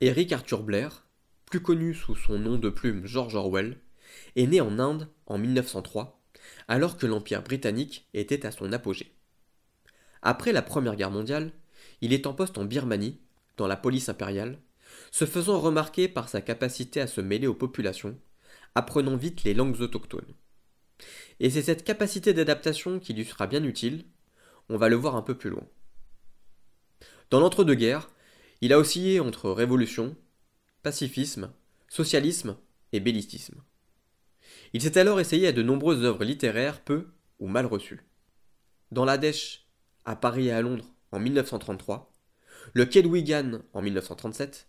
Eric Arthur Blair, plus connu sous son nom de plume George Orwell, est né en Inde en 1903, alors que l'Empire britannique était à son apogée. Après la Première Guerre mondiale, il est en poste en Birmanie, dans la police impériale, se faisant remarquer par sa capacité à se mêler aux populations, apprenant vite les langues autochtones. Et c'est cette capacité d'adaptation qui lui sera bien utile, on va le voir un peu plus loin. Dans l'entre-deux-guerres, il a oscillé entre révolution, pacifisme, socialisme et bellicisme. Il s'est alors essayé à de nombreuses œuvres littéraires peu ou mal reçues. Dans l'Ardèche, à Paris et à Londres en 1933, le Quai de Wigan en 1937,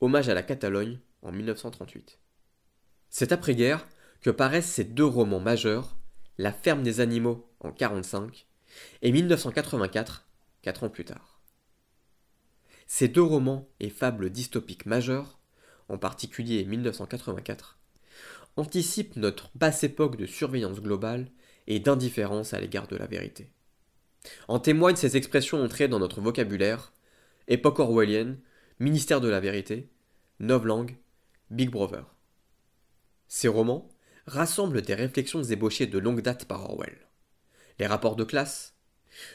Hommage à la Catalogne en 1938. C'est après-guerre que paraissent ces deux romans majeurs, La ferme des animaux en 1945 et 1984, 4 ans plus tard. Ces deux romans et fables dystopiques majeures, en particulier 1984, anticipent notre basse époque de surveillance globale et d'indifférence à l'égard de la vérité. En témoignent ces expressions entrées dans notre vocabulaire, époque orwellienne, ministère de la vérité, novlangue, Big Brother. Ces romans rassemblent des réflexions ébauchées de longue date par Orwell. Les rapports de classe,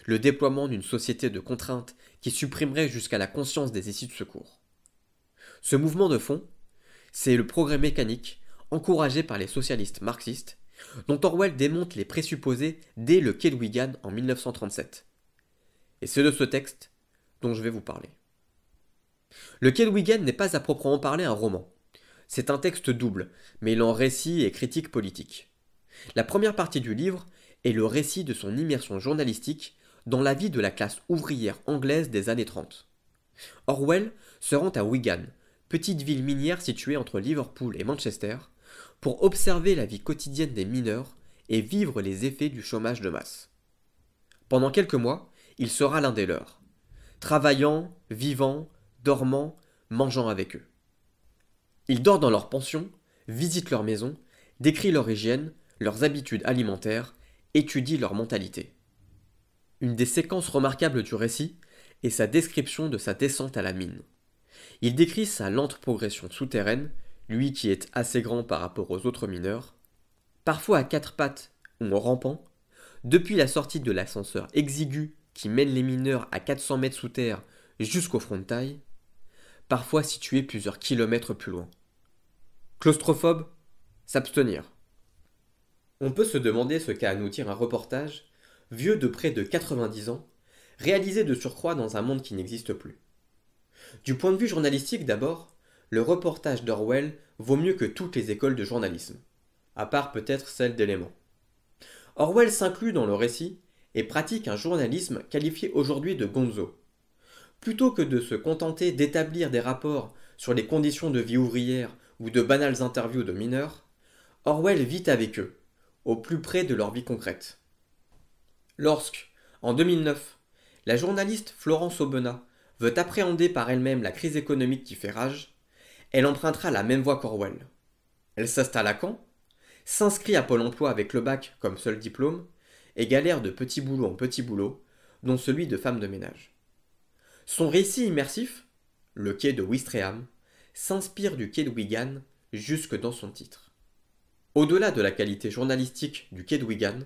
le déploiement d'une société de contraintes qui supprimerait jusqu'à la conscience des issues de secours. Ce mouvement de fond, c'est le progrès mécanique encouragé par les socialistes marxistes, dont Orwell démonte les présupposés dès le Quai de Wigan en 1937. Et c'est de ce texte dont je vais vous parler. Le Quai de Wigan n'est pas à proprement parler un roman. C'est un texte double, mêlant récit et critique politique. La première partie du livre est le récit de son immersion journalistique dans la vie de la classe ouvrière anglaise des années 30. Orwell se rend à Wigan, petite ville minière située entre Liverpool et Manchester, pour observer la vie quotidienne des mineurs et vivre les effets du chômage de masse. Pendant quelques mois, il sera l'un des leurs, travaillant, vivant, dormant, mangeant avec eux. Il dort dans leurs pensions, visite leurs maisons, décrit leur hygiène, leurs habitudes alimentaires, étudie leur mentalité. Une des séquences remarquables du récit est sa description de sa descente à la mine. Il décrit sa lente progression souterraine, lui qui est assez grand par rapport aux autres mineurs, parfois à quatre pattes ou en rampant, depuis la sortie de l'ascenseur exigu qui mène les mineurs à 400 mètres sous terre jusqu'au front de taille, parfois situé plusieurs kilomètres plus loin. Claustrophobe, s'abstenir. On peut se demander ce qu'a à nous dire un reportage, vieux de près de 90 ans, réalisé de surcroît dans un monde qui n'existe plus. Du point de vue journalistique d'abord, le reportage d'Orwell vaut mieux que toutes les écoles de journalisme, à part peut-être celle d'Éléments. Orwell s'inclut dans le récit et pratique un journalisme qualifié aujourd'hui de gonzo. Plutôt que de se contenter d'établir des rapports sur les conditions de vie ouvrière ou de banales interviews de mineurs, Orwell vit avec eux, au plus près de leur vie concrète. Lorsque, en 2009, la journaliste Florence Aubenas veut appréhender par elle-même la crise économique qui fait rage, elle empruntera la même voie qu'Orwell. Elle s'installe à Caen, s'inscrit à Pôle emploi avec le bac comme seul diplôme, et galère de petit boulot en petit boulot, dont celui de femme de ménage. Son récit immersif, le quai de Ouistreham, s'inspire du quai de Wigan jusque dans son titre. Au-delà de la qualité journalistique du quai de Wigan,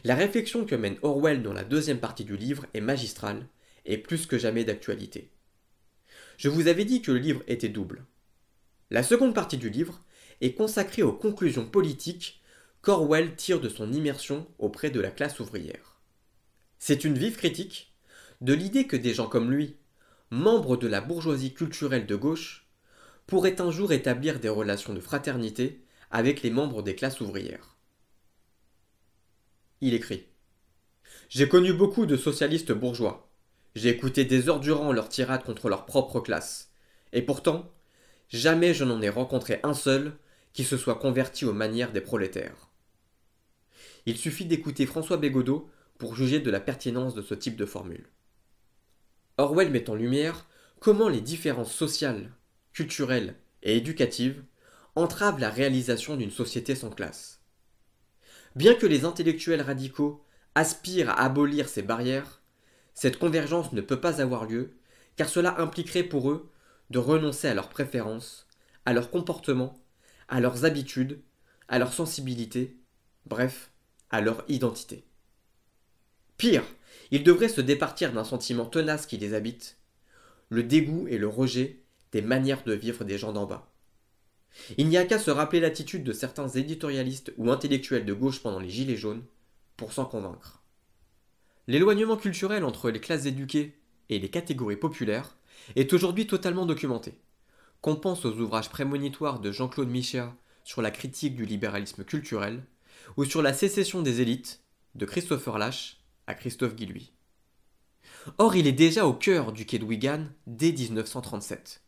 la réflexion que mène Orwell dans la deuxième partie du livre est magistrale et plus que jamais d'actualité. Je vous avais dit que le livre était double. La seconde partie du livre est consacrée aux conclusions politiques qu'Orwell tire de son immersion auprès de la classe ouvrière. C'est une vive critique de l'idée que des gens comme lui, membres de la bourgeoisie culturelle de gauche, pourraient un jour établir des relations de fraternité avec les membres des classes ouvrières. Il écrit : « J'ai connu beaucoup de socialistes bourgeois. J'ai écouté des heures durant leurs tirades contre leur propre classe. Et pourtant, jamais je n'en ai rencontré un seul qui se soit converti aux manières des prolétaires. » Il suffit d'écouter François Bégodeau pour juger de la pertinence de ce type de formule. Orwell met en lumière comment les différences sociales, culturelles et éducatives entravent la réalisation d'une société sans classe. Bien que les intellectuels radicaux aspirent à abolir ces barrières, cette convergence ne peut pas avoir lieu car cela impliquerait pour eux de renoncer à leurs préférences, à leurs comportements, à leurs habitudes, à leur sensibilité, bref, à leur identité. Pire, ils devraient se départir d'un sentiment tenace qui les habite, le dégoût et le rejet des manières de vivre des gens d'en bas. Il n'y a qu'à se rappeler l'attitude de certains éditorialistes ou intellectuels de gauche pendant les Gilets jaunes pour s'en convaincre. L'éloignement culturel entre les classes éduquées et les catégories populaires est aujourd'hui totalement documenté. Qu'on pense aux ouvrages prémonitoires de Jean-Claude Michéa sur la critique du libéralisme culturel ou sur la sécession des élites de Christopher Lasch à Christophe Guilluy. Or, il est déjà au cœur du quai de Wigan dès 1937.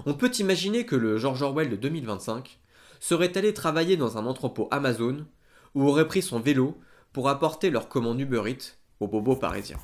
On peut imaginer que le George Orwell de 2025 serait allé travailler dans un entrepôt Amazon ou aurait pris son vélo pour apporter leur commande Uber Eats aux bobos parisiens.